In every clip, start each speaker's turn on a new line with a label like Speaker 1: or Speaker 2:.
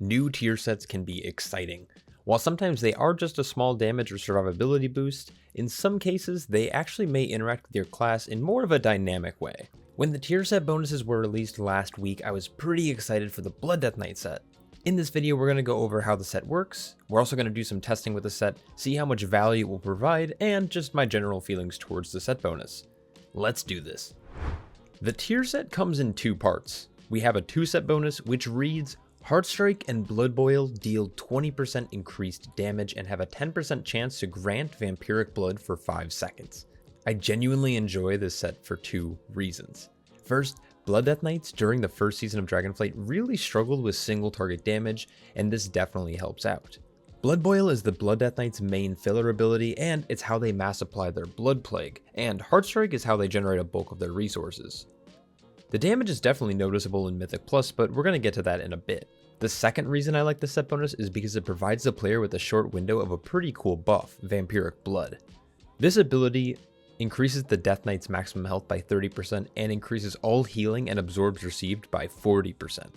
Speaker 1: New tier sets can be exciting. While sometimes they are just a small damage or survivability boost, in some cases they actually may interact with your class in more of a dynamic way. When the tier set bonuses were released last week, I was pretty excited for the Blood Death Knight set. In this video, we're going to go over how the set works, we're also going to do some testing with the set, see how much value it will provide, and just my general feelings towards the set bonus. Let's do this. The tier set comes in two parts. We have a 2-set bonus which reads, Heartstrike and Blood Boil deal 20% increased damage and have a 10% chance to grant vampiric blood for 5 seconds. I genuinely enjoy this set for two reasons. First, Blood Death Knights during the first season of Dragonflight really struggled with single target damage, and this definitely helps out. Blood Boil is the Blood Death Knight's main filler ability, and it's how they mass apply their Blood Plague, and Heartstrike is how they generate a bulk of their resources. The damage is definitely noticeable in Mythic Plus, but we're going to get to that in a bit. The second reason I like the set bonus is because it provides the player with a short window of a pretty cool buff, Vampiric Blood. This ability increases the Death Knight's maximum health by 30% and increases all healing and absorbs received by 40%.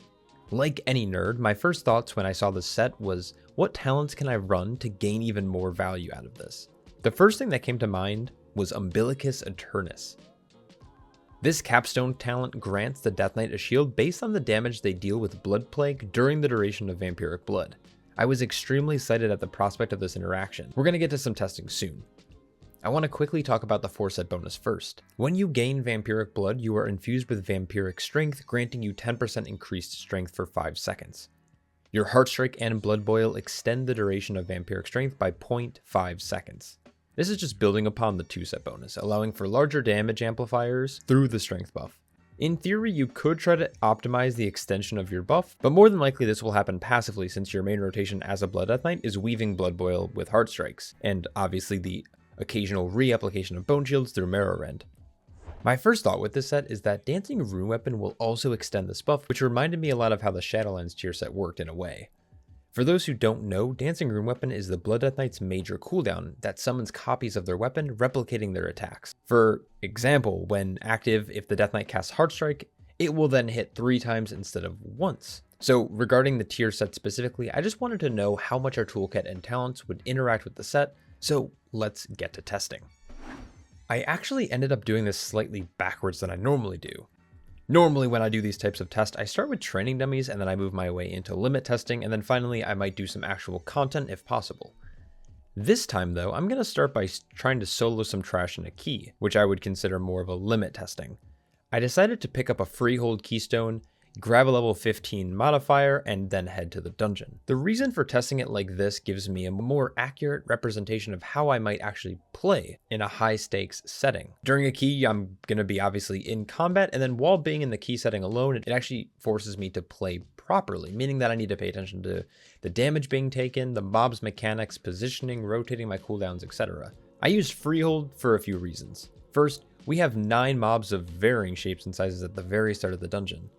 Speaker 1: Like any nerd, my first thoughts when I saw this set was, what talents can I run to gain even more value out of this? The first thing that came to mind was Umbilicus Eternus. This capstone talent grants the Death Knight a shield based on the damage they deal with Blood Plague during the duration of Vampiric Blood. I was extremely excited at the prospect of this interaction. We're going to get to some testing soon. I want to quickly talk about the 4-set bonus first. When you gain Vampiric Blood, you are infused with Vampiric Strength, granting you 10% increased strength for 5 seconds. Your Heartstrike and Blood Boil extend the duration of Vampiric Strength by 0.5 seconds. This is just building upon the 2-set bonus, allowing for larger damage amplifiers through the strength buff. In theory, you could try to optimize the extension of your buff, but more than likely this will happen passively since your main rotation as a Blood Death Knight is weaving Blood Boil with Heartstrikes, and obviously the occasional reapplication of Bone Shields through Marrow Rend. My first thought with this set is that Dancing Rune Weapon will also extend this buff, which reminded me a lot of how the Shadowlands tier set worked in a way. For those who don't know, Dancing Rune Weapon is the Blood Death Knight's major cooldown that summons copies of their weapon, replicating their attacks. For example, when active, if the Death Knight casts Heartstrike, it will then hit 3 times instead of once. So regarding the tier set specifically, I just wanted to know how much our toolkit and talents would interact with the set, so let's get to testing. I actually ended up doing this slightly backwards than I normally do. Normally when I do these types of tests, I start with training dummies and then I move my way into limit testing, and then finally I might do some actual content if possible. This time though, I'm going to start by trying to solo some trash in a key, which I would consider more of a limit testing. I decided to pick up a freehold keystone, grab a level 15 modifier, and then head to the dungeon. The reason for testing it like this gives me a more accurate representation of how I might actually play in a high stakes setting. During a key, I'm going to be obviously in combat, and then while being in the key setting alone, it actually forces me to play properly, meaning that I need to pay attention to the damage being taken, the mob's mechanics, positioning, rotating my cooldowns, etc. I used freehold for a few reasons. First, we have 9 mobs of varying shapes and sizes at the very start of the dungeon.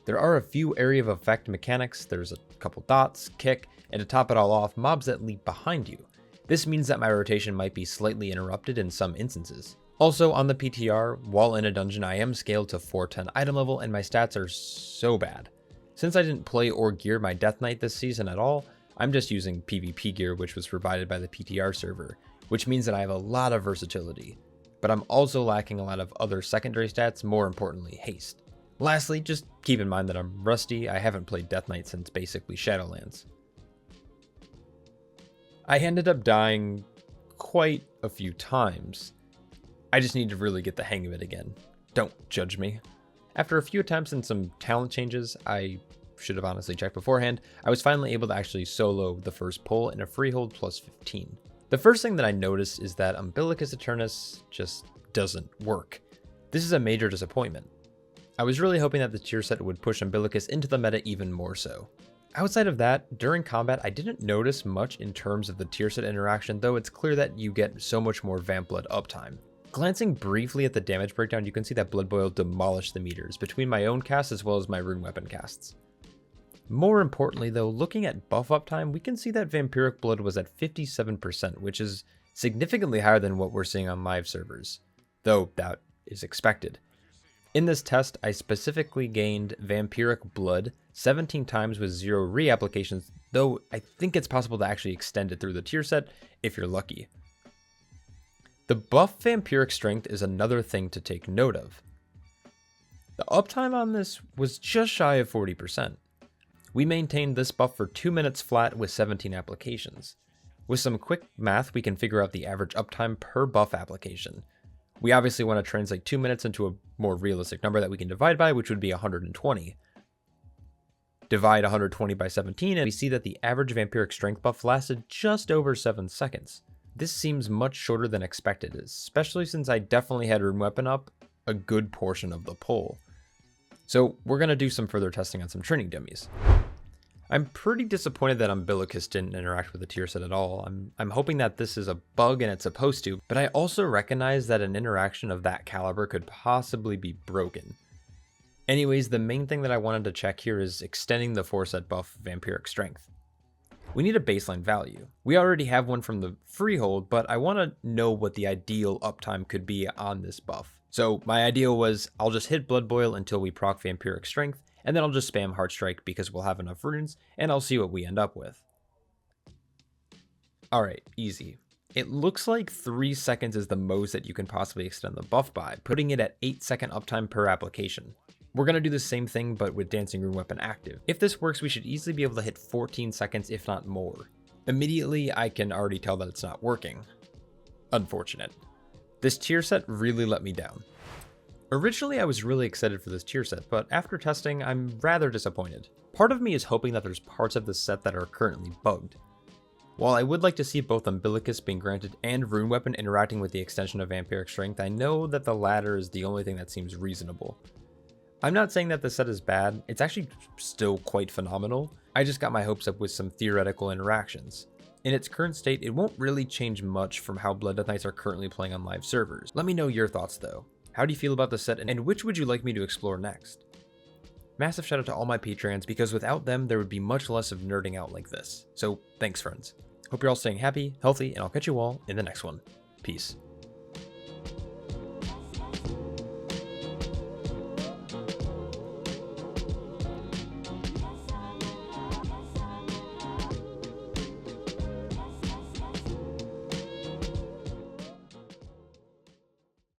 Speaker 1: There are a few area of effect mechanics, there's a couple dots, kick, and to top it all off, mobs that leap behind you. This means that my rotation might be slightly interrupted in some instances. Also on the PTR, while in a dungeon I am scaled to 410 item level and my stats are so bad. Since I didn't play or gear my Death Knight this season at all, I'm just using PvP gear which was provided by the PTR server, which means that I have a lot of versatility. But I'm also lacking a lot of other secondary stats, more importantly haste. Lastly, just keep in mind that I'm rusty. I haven't played Death Knight since basically Shadowlands. I ended up dying quite a few times. I just need to really get the hang of it again. Don't judge me. After a few attempts and some talent changes, I should have honestly checked beforehand, I was finally able to actually solo the first pull in a freehold plus 15. The first thing that I noticed is that Umbilicus Eternus just doesn't work. This is a major disappointment. I was really hoping that the tier set would push Umbilicus into the meta even more so. Outside of that, during combat I didn't notice much in terms of the tier set interaction, though it's clear that you get so much more Vamp Blood uptime. Glancing briefly at the damage breakdown, you can see that Blood Boil demolished the meters between my own casts as well as my rune weapon casts. More importantly though, looking at buff uptime, we can see that Vampiric Blood was at 57%, which is significantly higher than what we're seeing on live servers, though that is expected. In this test, I specifically gained Vampiric Blood 17 times with 0 reapplications, though I think it's possible to actually extend it through the tier set if you're lucky. The buff Vampiric Strength is another thing to take note of. The uptime on this was just shy of 40%. We maintained this buff for 2 minutes flat with 17 applications. With some quick math, we can figure out the average uptime per buff application. We obviously want to translate 2 minutes into a more realistic number that we can divide by, which would be 120. Divide 120 by 17, and we see that the average Vampiric Strength buff lasted just over 7 seconds. This seems much shorter than expected, especially since I definitely had Rune Weapon up a good portion of the pull. So we're going to do some further testing on some training dummies. I'm pretty disappointed that Umbilicus didn't interact with the tier set at all. I'm hoping that this is a bug and it's supposed to, but I also recognize that an interaction of that caliber could possibly be broken. Anyways, the main thing that I wanted to check here is extending the 4-set buff Vampiric Strength. We need a baseline value. We already have one from the Freehold, but I want to know what the ideal uptime could be on this buff. So my ideal was I'll just hit Blood Boil until we proc Vampiric Strength, and then I'll just spam Heart Strike because we'll have enough runes, and I'll see what we end up with. Alright, easy. It looks like 3 seconds is the most that you can possibly extend the buff by, putting it at 8-second uptime per application. We're going to do the same thing but with Dancing Rune Weapon active. If this works, we should easily be able to hit 14 seconds if not more. Immediately, I can already tell that it's not working. Unfortunate. This tier set really let me down. Originally, I was really excited for this tier set, but after testing, I'm rather disappointed. Part of me is hoping that there's parts of this set that are currently bugged. While I would like to see both Umbilicus being granted and Rune Weapon interacting with the extension of Vampiric Strength, I know that the latter is the only thing that seems reasonable. I'm not saying that the set is bad, it's actually still quite phenomenal. I just got my hopes up with some theoretical interactions. In its current state, it won't really change much from how Blood Death Knights are currently playing on live servers. Let me know your thoughts though. How do you feel about the set, and which would you like me to explore next? Massive shout out to all my patrons, because without them, there would be much less of nerding out like this. So thanks friends. Hope you're all staying happy, healthy, and I'll catch you all in the next one. Peace.